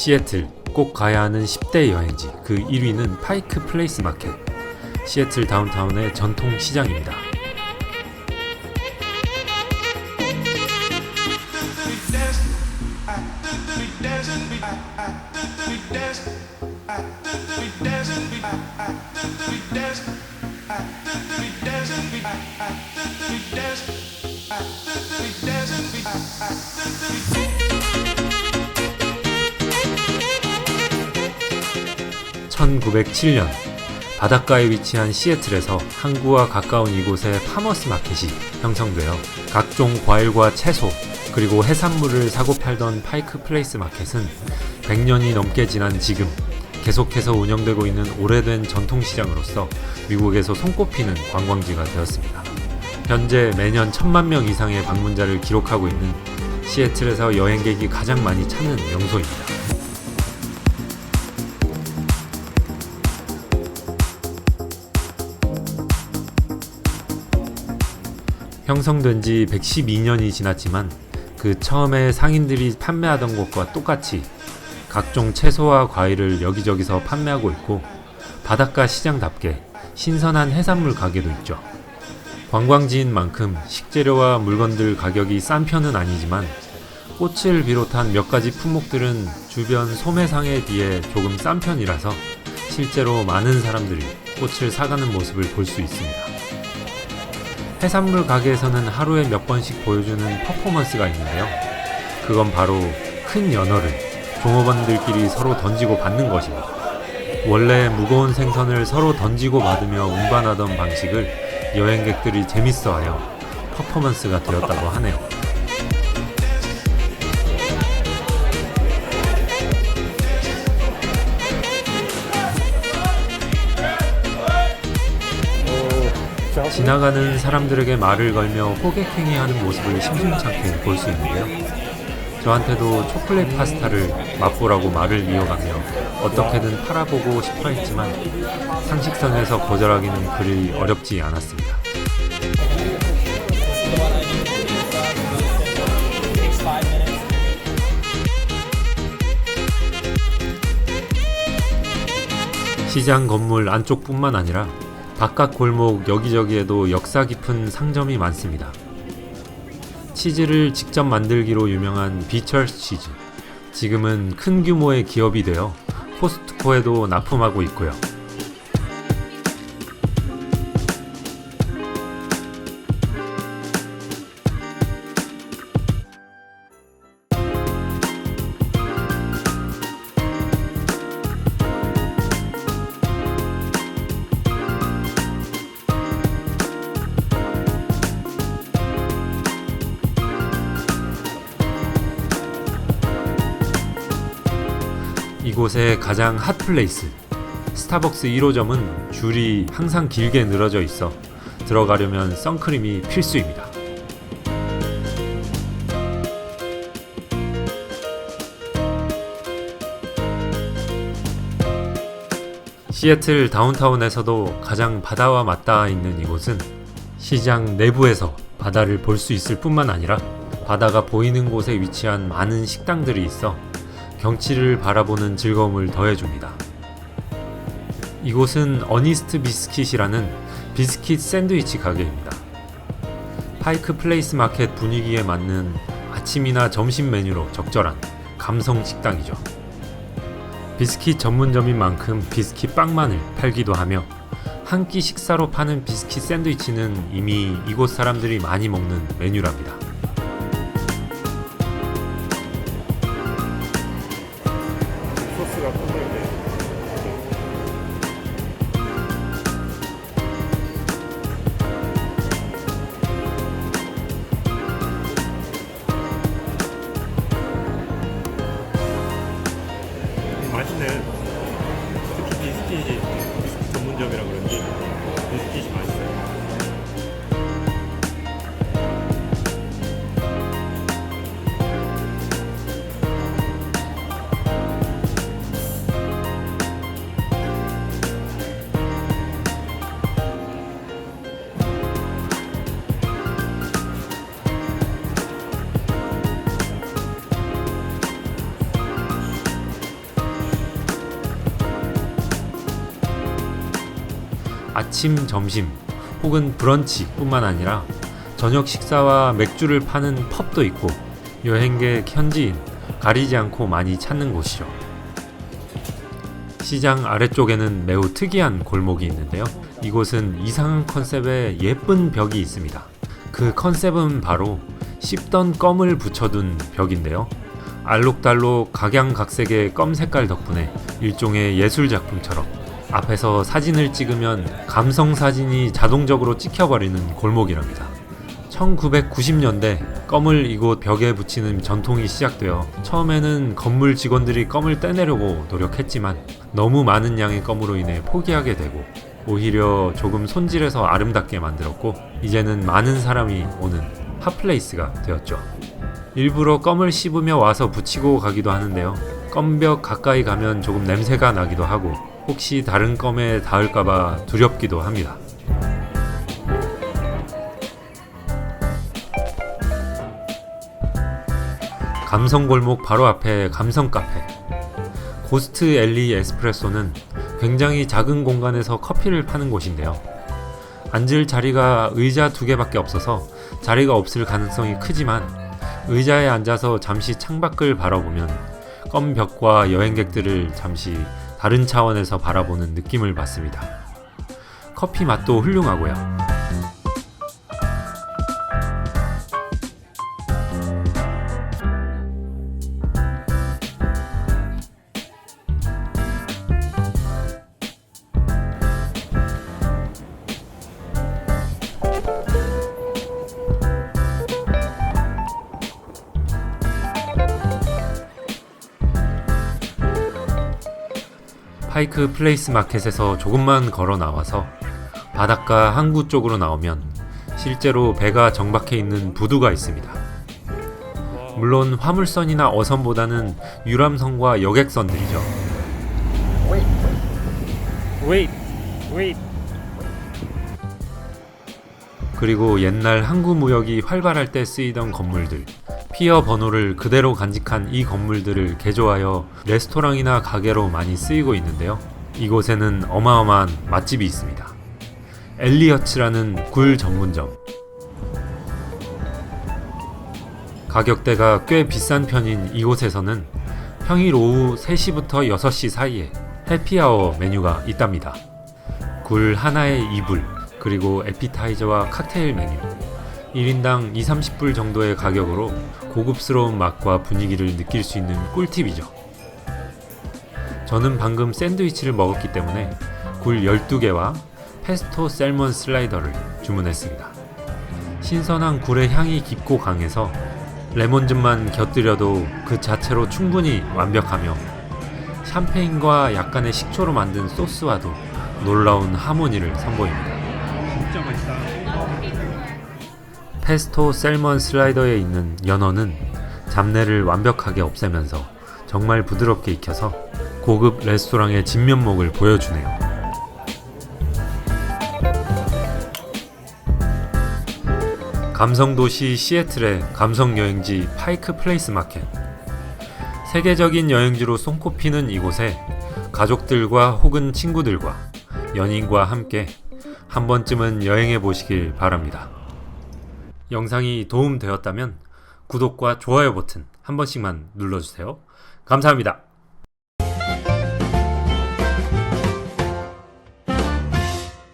시애틀 꼭 가야 하는 10대 여행지 그 1위는 파이크 플레이스 마켓. 시애틀 다운타운의 전통 시장입니다. (1907년) 바닷가에 위치한 시애틀에서 항구와 가까운 이곳에 파머스 마켓이 형성되어 각종 과일과 채소 그리고 해산물을 사고 팔던 파이크 플레이스 마켓은 100년이 넘게 지난 지금 계속해서 운영되고 있는 오래된 전통시장으로서 미국에서 손꼽히는 관광지가 되었습니다. 현재 매년 1000만 명 이상의 방문자를 기록하고 있는 시애틀에서 여행객이 가장 많이 찾는 명소입니다. 형성된 지 112년이 지났지만 그 처음에 상인들이 판매하던 곳과 똑같이 각종 채소와 과일을 여기저기서 판매하고 있고 바닷가 시장답게 신선한 해산물 가게도 있죠. 관광지인 만큼 식재료와 물건들 가격이 싼 편은 아니지만 꽃을 비롯한 몇 가지 품목들은 주변 소매상에 비해 조금 싼 편이라서 실제로 많은 사람들이 꽃을 사가는 모습을 볼 수 있습니다. 해산물 가게에서는 하루에 몇 번씩 보여주는 퍼포먼스가 있는데요. 그건 바로 큰 연어를 종업원들끼리 서로 던지고 받는 것입니다. 원래 무거운 생선을 서로 던지고 받으며 운반하던 방식을 여행객들이 재밌어하여 퍼포먼스가 되었다고 하네요. 지나가는 사람들에게 말을 걸며 호객행위하는 모습을 심심찮게 볼 수 있는데요. 저한테도 초콜릿 파스타를 맛보라고 말을 이어가며 어떻게든 팔아보고 싶어 했지만 상식선에서 거절하기는 그리 어렵지 않았습니다. 시장 건물 안쪽뿐만 아니라 바깥 골목 여기저기에도 역사 깊은 상점이 많습니다. 치즈를 직접 만들기로 유명한 비처스 치즈, 지금은 큰 규모의 기업이 되어 코스트코에도 납품하고 있고요. 이곳의 가장 핫플레이스 스타벅스 1호점은 줄이 항상 길게 늘어져 있어 들어가려면 선크림이 필수입니다. 시애틀 다운타운에서도 가장 바다와 맞닿아 있는 이곳은 시장 내부에서 바다를 볼 수 있을 뿐만 아니라 바다가 보이는 곳에 위치한 많은 식당들이 있어 경치를 바라보는 즐거움을 더해줍니다. 이곳은 어니스트 비스킷이라는 비스킷 샌드위치 가게입니다. 파이크 플레이스 마켓 분위기에 맞는 아침이나 점심 메뉴로 적절한 감성 식당이죠. 비스킷 전문점인 만큼 비스킷 빵만을 팔기도 하며 한 끼 식사로 파는 비스킷 샌드위치는 이미 이곳 사람들이 많이 먹는 메뉴랍니다. 맛있네. 특히 비스킷이 전문점이라 그런지 비스킷이 맛있어요. 아침, 점심 혹은 브런치뿐만 아니라 저녁 식사와 맥주를 파는 펍도 있고 여행객, 현지인 가리지 않고 많이 찾는 곳이죠. 시장 아래쪽에는 매우 특이한 골목이 있는데요. 이곳은 이상한 컨셉의 예쁜 벽이 있습니다. 그 컨셉은 바로 씹던 껌을 붙여둔 벽인데요. 알록달록 각양각색의 껌 색깔 덕분에 일종의 예술작품처럼 앞에서 사진을 찍으면 감성사진이 자동적으로 찍혀버리는 골목이랍니다. 1990년대 껌을 이곳 벽에 붙이는 전통이 시작되어 처음에는 건물 직원들이 껌을 떼내려고 노력했지만 너무 많은 양의 껌으로 인해 포기하게 되고 오히려 조금 손질해서 아름답게 만들었고 이제는 많은 사람이 오는 핫플레이스가 되었죠. 일부러 껌을 씹으며 와서 붙이고 가기도 하는데요. 껌벽 가까이 가면 조금 냄새가 나기도 하고 혹시 다른 껌에 닿을까봐 두렵기도 합니다. 감성골목 바로 앞에 감성카페 고스트 엘리 에스프레소는 굉장히 작은 공간에서 커피를 파는 곳인데요. 앉을 자리가 의자 2개밖에 없어서 자리가 없을 가능성이 크지만 의자에 앉아서 잠시 창밖을 바라보면 껌벽과 여행객들을 잠시 다른 차원에서 바라보는 느낌을 받습니다. 커피 맛도 훌륭하고요. 파이크 플레이스 마켓에서 조금만 걸어 나와서 바닷가 항구 쪽으로 나오면 실제로 배가 정박해 있는 부두가 있습니다. 물론 화물선이나 어선보다는 유람선과 여객선들이죠. Wait. 그리고 옛날 항구 무역이 활발할 때 쓰이던 건물들, 피어 번호를 그대로 간직한 이 건물들을 개조하여 레스토랑이나 가게로 많이 쓰이고 있는데요. 이곳에는 어마어마한 맛집이 있습니다. 엘리어츠라는 굴 전문점. 가격대가 꽤 비싼 편인 이곳에서는 평일 오후 3시부터 6시 사이에 해피아워 메뉴가 있답니다. 굴 하나에 2불, 그리고 에피타이저와 칵테일 메뉴 1인당 2-30불 정도의 가격으로 고급스러운 맛과 분위기를 느낄 수 있는 꿀팁이죠. 저는 방금 샌드위치를 먹었기 때문에 굴 12개와 페스토 셀몬 슬라이더를 주문했습니다. 신선한 굴의 향이 깊고 강해서 레몬즙만 곁들여도 그 자체로 충분히 완벽하며 샴페인과 약간의 식초로 만든 소스와도 놀라운 하모니를 선보입니다. 진짜 맛있다. 페스토 셀먼 슬라이더에 있는 연어는 잡내를 완벽하게 없애면서 정말 부드럽게 익혀서 고급 레스토랑의 진면목을 보여주네요. 감성도시 시애틀의 감성여행지 파이크 플레이스 마켓. 세계적인 여행지로 손꼽히는 이곳에 가족들과 혹은 친구들과 연인과 함께 한 번쯤은 여행해 보시길 바랍니다. 영상이 도움되었다면 구독과 좋아요 버튼 한 번씩만 눌러주세요. 감사합니다.